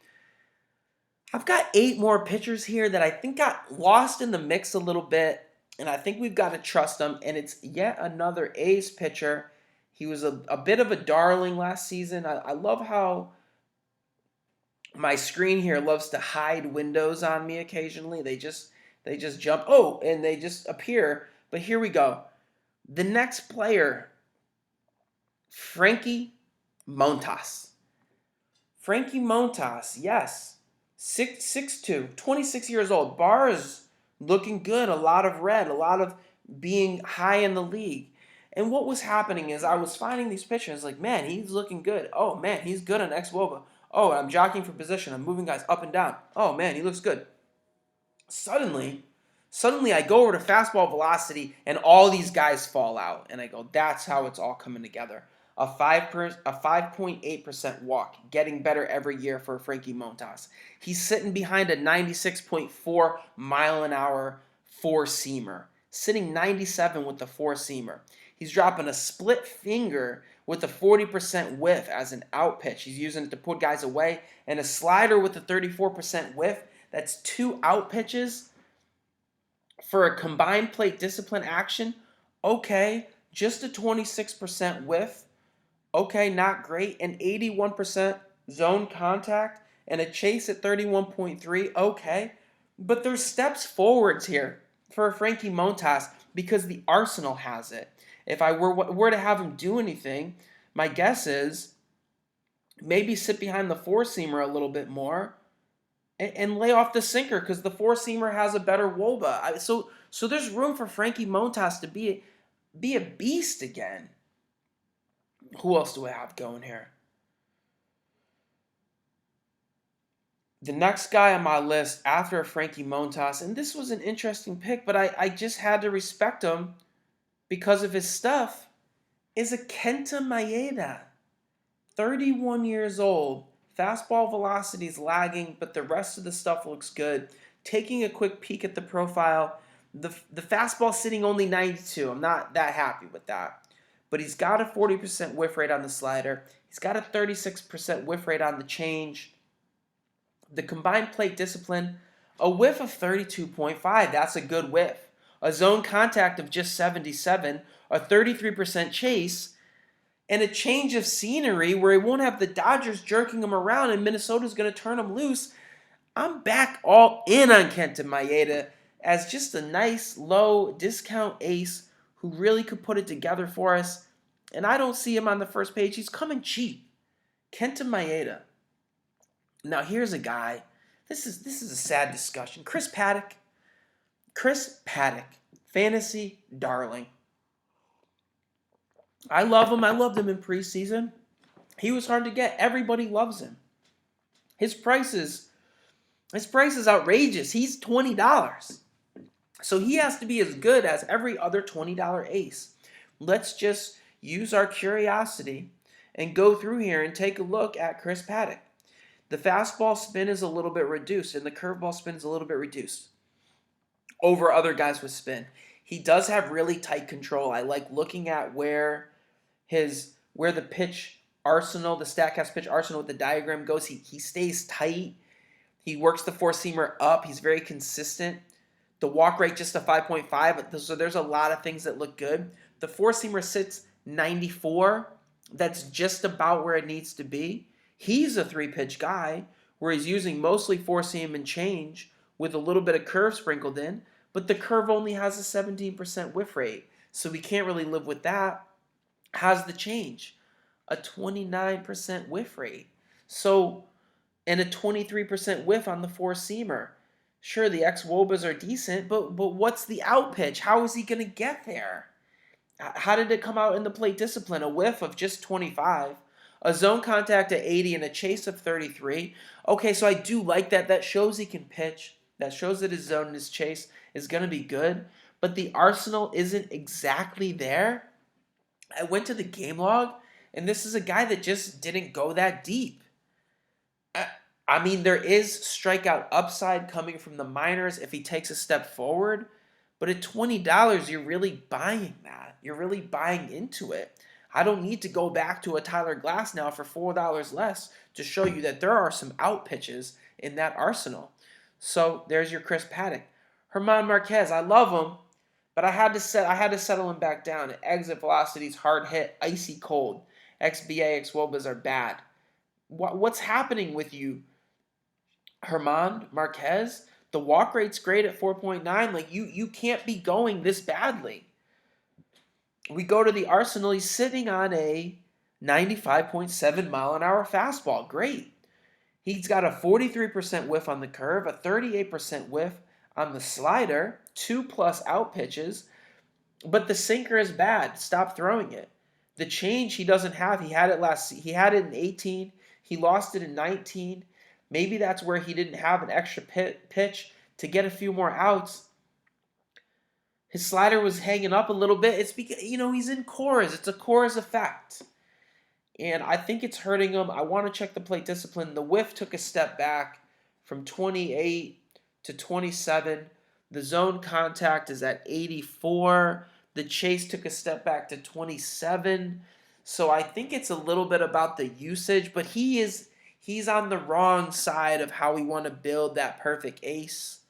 I've got 8 more pitchers here that I think got lost in the mix a little bit, and I think we've got to trust them. And it's yet another A's pitcher. He was a bit of a darling last season. I love how my screen here loves to hide windows on me occasionally. They just jump. Oh, and they just appear. But here we go. The next player, Frankie Montes. Frankie Montes, yes. 6'2", 26 years old. Bars looking good. A lot of red. A lot of being high in the league. And what was happening is I was finding these pitchers like, man, he's looking good. Oh, man, he's good on X-Woba. Oh, I'm jockeying for position. I'm moving guys up and down. Oh, man, he looks good. Suddenly I go over to fastball velocity and all these guys fall out. And I go, that's how it's all coming together. A 5.8% walk, getting better every year for Frankie Montes. He's sitting behind a 96.4 mile an hour four-seamer, sitting 97 with the four-seamer. He's dropping a split finger with a 40% whiff as an out pitch. He's using it to put guys away, and a slider with a 34% whiff. That's 2 out pitches for a combined plate discipline action. Okay, just a 26% whiff. Okay, not great. An 81% zone contact and a chase at 31.3. Okay, but there's steps forwards here for Frankie Montes because the arsenal has it. If I were to have him do anything, my guess is maybe sit behind the four-seamer a little bit more and lay off the sinker because the four-seamer has a better WOBA. So there's room for Frankie Montes to be a beast again. Who else do I have going here? The next guy on my list after Frankie Montes, and this was an interesting pick, but I just had to respect him because of his stuff, is a Kenta Maeda. 31 years old. Fastball velocity is lagging, but the rest of the stuff looks good. Taking a quick peek at the profile, the fastball sitting only 92. I'm not that happy with that. But he's got a 40% whiff rate on the slider. He's got a 36% whiff rate on the change. The combined plate discipline, a whiff of 32.5. That's a good whiff. A zone contact of just 77, a 33% chase, and a change of scenery where he won't have the Dodgers jerking him around and Minnesota's going to turn him loose. I'm back all in on Kenta Maeda as just a nice, low discount ace who really could put it together for us. And I don't see him on the first page. He's coming cheap. Kenta Maeda. Now here's a guy. This is a sad discussion. Chris Paddock. Fantasy darling. I love him. I loved him in preseason. He was hard to get. Everybody loves him. His price is outrageous. He's $20. So he has to be as good as every other $20 ace. Let's just use our curiosity and go through here and take a look at Chris Paddock. The fastball spin is a little bit reduced, and the curveball spin is a little bit reduced over other guys with spin. He does have really tight control. I like looking at where the pitch arsenal, the Statcast pitch arsenal with the diagram goes. He stays tight. He works the four-seamer up. He's very consistent. The walk rate just a 5.5, so there's a lot of things that look good. The four-seamer sits 94. That's just about where it needs to be. He's a three-pitch guy where he's using mostly four-seam and change with a little bit of curve sprinkled in, but the curve only has a 17% whiff rate, so we can't really live with that. How's the change? A 29% whiff rate. So, and a 23% whiff on the four-seamer. Sure, the ex-Wobas are decent, but what's the out pitch? How is he going to get there? How did it come out in the plate discipline? A whiff of just 25, a zone contact at 80, and a chase of 33. Okay, so I do like that. That shows he can pitch. That shows that his zone and his chase is going to be good. But the arsenal isn't exactly there. I went to the game log, and this is a guy that just didn't go that deep. I mean, there is strikeout upside coming from the minors if he takes a step forward, but at $20, you're really buying that. You're really buying into it. I don't need to go back to a Tyler Glass now for $4 less to show you that there are some out pitches in that arsenal. So there's your Chris Paddock. German Marquez, I love him, but I had to settle him back down. Exit velocity's hard hit, icy cold. XBA, XWOBAs are bad. What's happening with you, German Marquez? The walk rate's great at 4.9. Like, you can't be going this badly. We go to the arsenal. He's sitting on a 95.7 mile an hour fastball. Great. He's got a 43% whiff on the curve, a 38% whiff on the slider, 2+ out pitches, but the sinker is bad. Stop throwing it. The change he doesn't have. He had it in 18. He lost it in 19. Maybe that's where he didn't have an extra pitch to get a few more outs. His slider was hanging up a little bit. It's because, he's in cores. It's a cores effect. And I think it's hurting him. I want to check the plate discipline. The whiff took a step back from 28 to 27. The zone contact is at 84. The chase took a step back to 27. So I think it's a little bit about the usage, but he's on the wrong side of how we want to build that perfect ace.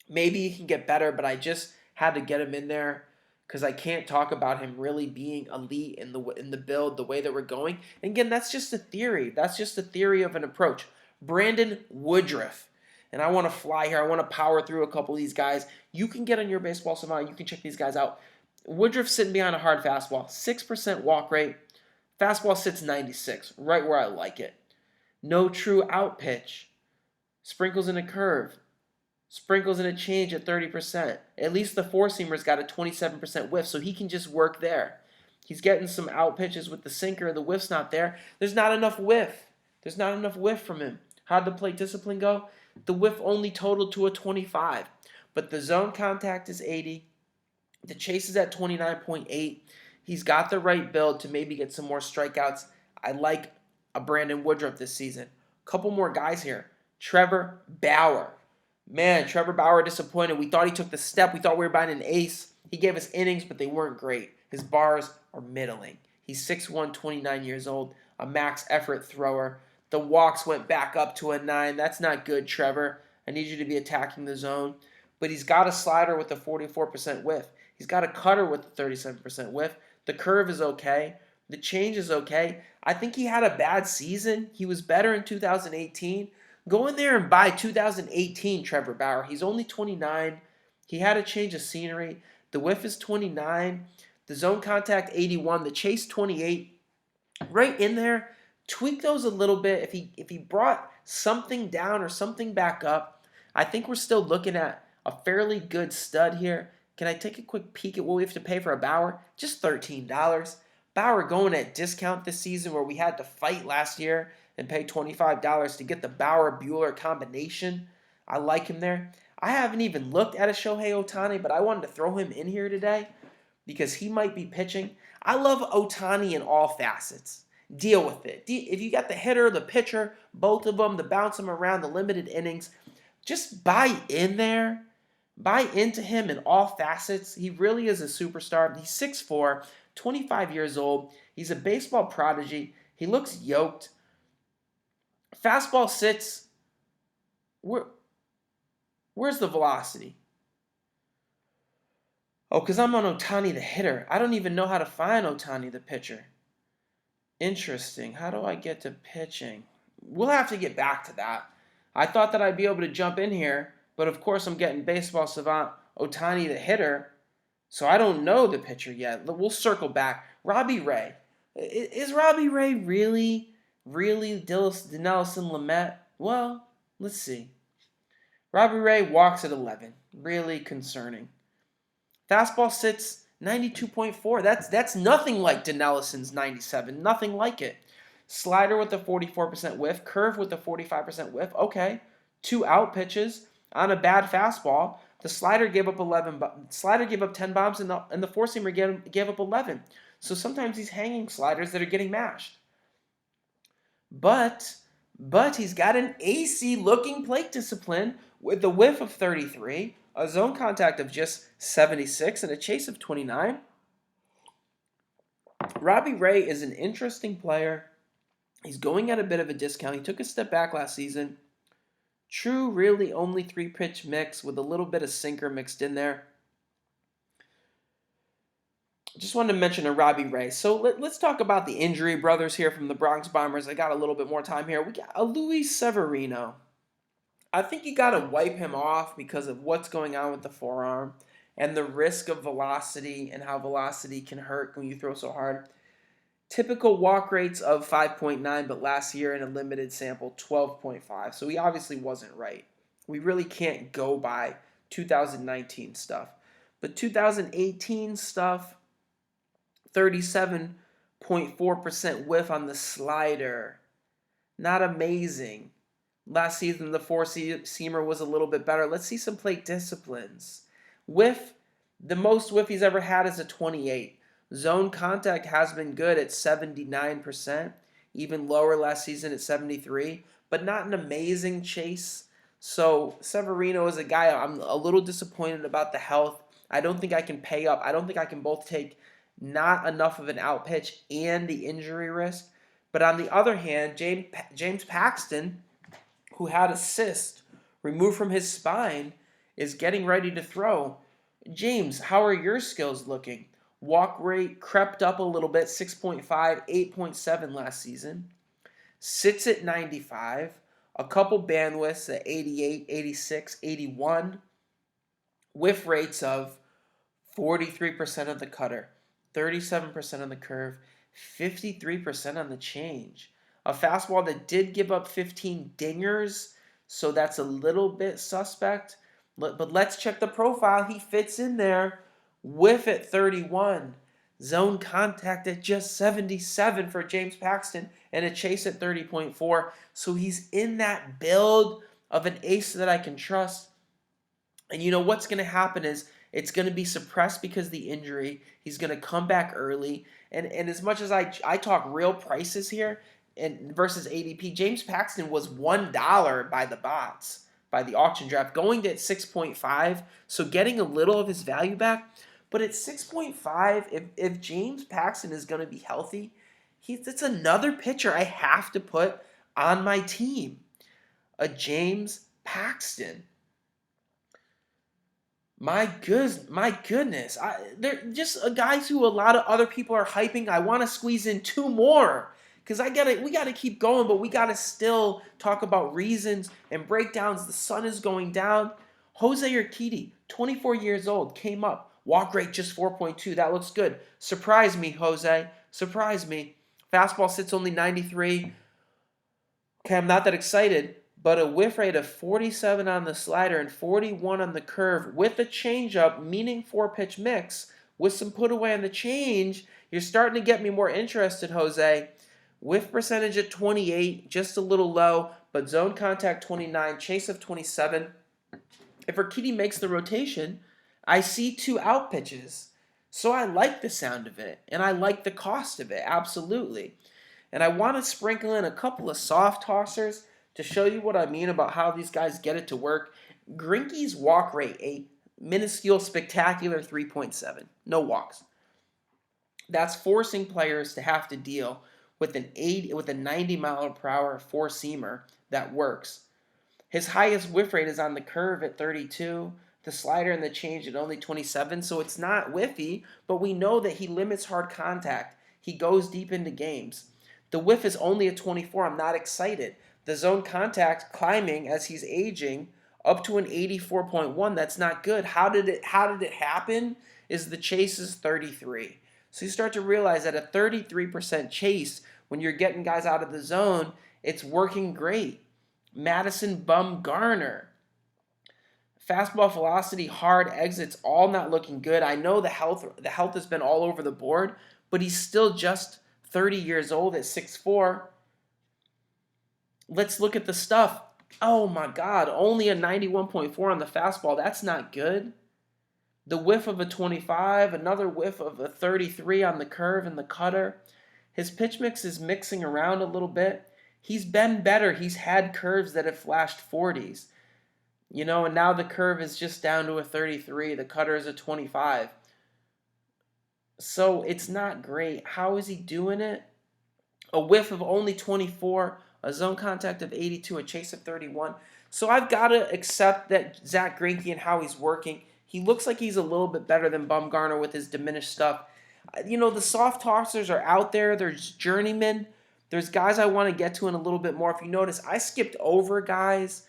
Maybe he can get better, but I just had to get him in there because I can't talk about him really being elite in the build the way that we're going. And again, that's just a theory. That's just a theory of an approach. Brandon Woodruff. And I want to fly here. I want to power through a couple of these guys. You can get on your Baseball Savant. You can check these guys out. Woodruff sitting behind a hard fastball. 6% walk rate. Fastball sits 96. Right where I like it. No true out pitch. Sprinkles in a curve. Sprinkles in a change at 30%. At least the four-seamer's got a 27% whiff, so he can just work there. He's getting some out pitches with the sinker. The whiff's not there. There's not enough whiff. There's not enough whiff from him. How'd the plate discipline go? The whiff only totaled to a 25. But the zone contact is 80. The chase is at 29.8. He's got the right build to maybe get some more strikeouts. I like a Brandon Woodruff this season. Couple more guys here. Trevor Bauer. Man, Trevor Bauer disappointed. We thought he took the step. We thought we were buying an ace. He gave us innings, but they weren't great. His bars are middling. He's 6'1", 29 years old, a max effort thrower. The walks went back up to a 9. That's not good, Trevor. I need you to be attacking the zone. But he's got a slider with a 44% whiff. He's got a cutter with a 37% whiff. The curve is okay. The change is okay. I think he had a bad season. He was better in 2018. Go in there and buy 2018 Trevor Bauer. He's only 29. He had a change of scenery. The whiff is 29. The zone contact 81. The chase 28. Right in there. Tweak those a little bit. If he brought something down or something back up, I think we're still looking at a fairly good stud here. Can I take a quick peek at what we have to pay for a Bauer? Just $13. Bauer going at discount this season where we had to fight last year and pay $25 to get the Bauer-Buehler combination. I like him there. I haven't even looked at a Shohei Ohtani, but I wanted to throw him in here today because he might be pitching. I love Ohtani in all facets. Deal with it. If you got the hitter, the pitcher, both of them, the bounce them around, the limited innings, just buy in there. Buy into him in all facets. He really is a superstar. He's 6'4", 25 years old. He's a baseball prodigy. He looks yoked. Fastball sits. Where's the velocity? Oh, because I'm on Ohtani the hitter. I don't even know how to find Ohtani the pitcher. Interesting. How do I get to pitching? We'll have to get back to that. I thought that I'd be able to jump in here, but of course I'm getting Baseball Savant Ohtani the hitter, so I don't know the pitcher yet. We'll circle back. Robbie Ray. Is Robbie Ray really Dinelson Lamet? Well, let's see. Robbie Ray walks at 11. Really concerning. Fastball sits 92.4. That's nothing like Dinelson's 97. Nothing like it. Slider with a 44% whiff. Curve with a 45% whiff. Okay. 2 out pitches on a bad fastball. The slider gave up 10 bombs, and the four-seamer gave up 11. So sometimes he's hanging sliders that are getting mashed. But he's got an AC-looking plate discipline with a whiff of 33, a zone contact of just 76, and a chase of 29. Robbie Ray is an interesting player. He's going at a bit of a discount. He took a step back last season. True, really only 3-pitch mix with a little bit of sinker mixed in there. Just wanted to mention a Robbie Ray. So let's talk about the injury brothers here from the Bronx Bombers. I got a little bit more time here. We got a Luis Severino. I think you got to wipe him off because of what's going on with the forearm and the risk of velocity and how velocity can hurt when you throw so hard. Typical walk rates of 5.9, but last year in a limited sample, 12.5. So he obviously wasn't right. We really can't go by 2019 stuff. But 2018 stuff, 37.4% whiff on the slider. Not amazing. Last season, the four-seamer was a little bit better. Let's see some plate disciplines. Whiff, the most whiff he's ever had is a 28. Zone contact has been good at 79%, even lower last season at 73, but not an amazing chase. So Severino is a guy I'm a little disappointed about the health. I don't think I can pay up. I don't think I can both take not enough of an out pitch and the injury risk. But on the other hand, James Paxton, who had a cyst removed from his spine, is getting ready to throw. James, how are your skills looking? Walk rate crept up a little bit, 6.5, 8.7 last season. Sits at 95. A couple bandwidths at 88, 86, 81. Whiff rates of 43% of the cutter, 37% on the curve, 53% on the change. A fastball that did give up 15 dingers, so that's a little bit suspect. But let's check the profile. He fits in there. Whiff at 31. Zone contact at just 77 for James Paxton, and a chase at 30.4. So he's in that build of an ace that I can trust. And you know what's going to happen is it's going to be suppressed because of the injury. He's going to come back early. And as much as I talk real prices here and versus ADP, James Paxton was $1 by the bots, by the auction draft, going to at 6.5. So getting a little of his value back. But at 6.5, if James Paxton is going to be healthy, it's another pitcher I have to put on my team. A James Paxton. My goodness. They're just guys who a lot of other people are hyping. I want to squeeze in 2 more because we got to keep going, but we got to still talk about reasons and breakdowns. The sun is going down. Jose Urquidy, 24 years old, came up. Walk rate just 4.2. That looks good. Surprise me, Jose. Surprise me. Fastball sits only 93. Okay, I'm not that excited, but a whiff rate of 47 on the slider and 41 on the curve with a changeup, meaning 4-pitch mix, with some put away on the change, you're starting to get me more interested, Jose. Whiff percentage at 28, just a little low, but zone contact 29, chase of 27. If Urquidy makes the rotation, I see 2 out pitches. So I like the sound of it, and I like the cost of it, absolutely. And I want to sprinkle in a couple of soft tossers to show you what I mean about how these guys get it to work. Greinke's walk rate, a minuscule, spectacular 3.7. No walks. That's forcing players to have to deal with a 90 mile per hour four-seamer that works. His highest whiff rate is on the curve at 32, the slider and the change at only 27, so it's not whiffy, but we know that he limits hard contact. He goes deep into games. The whiff is only at 24. I'm not excited. The zone contact climbing as he's aging up to an 84.1. That's not good. How did it happen? Is the chase is 33. So you start to realize that a 33% chase when you're getting guys out of the zone, it's working great. Madison Bumgarner. Fastball velocity, hard exits, all not looking good. I know the health has been all over the board, but he's still just 30 years old at 6'4". Let's look at the stuff. Oh my God, only a 91.4 on the fastball. That's not good. The whiff of a 25, another whiff of a 33 on the curve and the cutter. His pitch mix is mixing around a little bit. He's been better. He's had curves that have flashed 40s. And now the curve is just down to a 33. The cutter is a 25. So it's not great. How is he doing it? A whiff of only 24, a zone contact of 82, a chase of 31. So I've got to accept that Zach Greinke and how he's working. He looks like he's a little bit better than Bumgarner with his diminished stuff. The soft tossers are out there. There's journeymen. There's guys I want to get to in a little bit more. If you notice, I skipped over guys.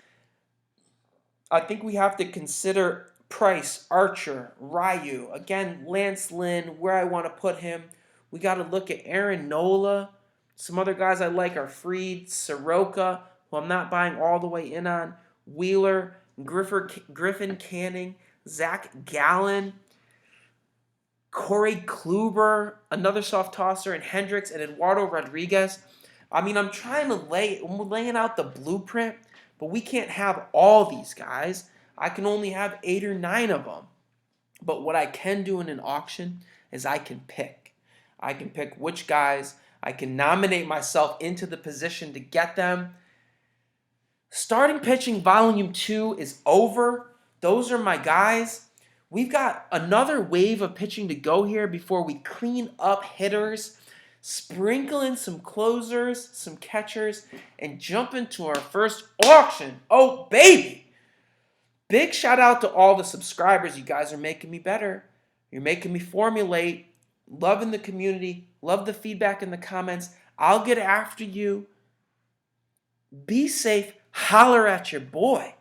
I think we have to consider Price, Archer, Ryu. Again, Lance Lynn, where I want to put him. We got to look at Aaron Nola. Some other guys I like are Fried, Soroka, who I'm not buying all the way in on, Wheeler, Griffin Canning, Zach Gallen, Corey Kluber, another soft tosser, and Hendricks and Eduardo Rodriguez. I'm laying out the blueprint, but we can't have all these guys. I can only have 8 or 9 of them. But what I can do in an auction is I can pick. I can pick which guys. I can nominate myself into the position to get them. Starting pitching volume 2 is over. Those are my guys. We've got another wave of pitching to go here before we clean up hitters, sprinkle in some closers, some catchers, and jump into our first auction. Oh, baby! Big shout out to all the subscribers. You guys are making me better. You're making me formulate. Loving the community. Love the feedback in the comments. I'll get after you. Be safe. Holler at your boy.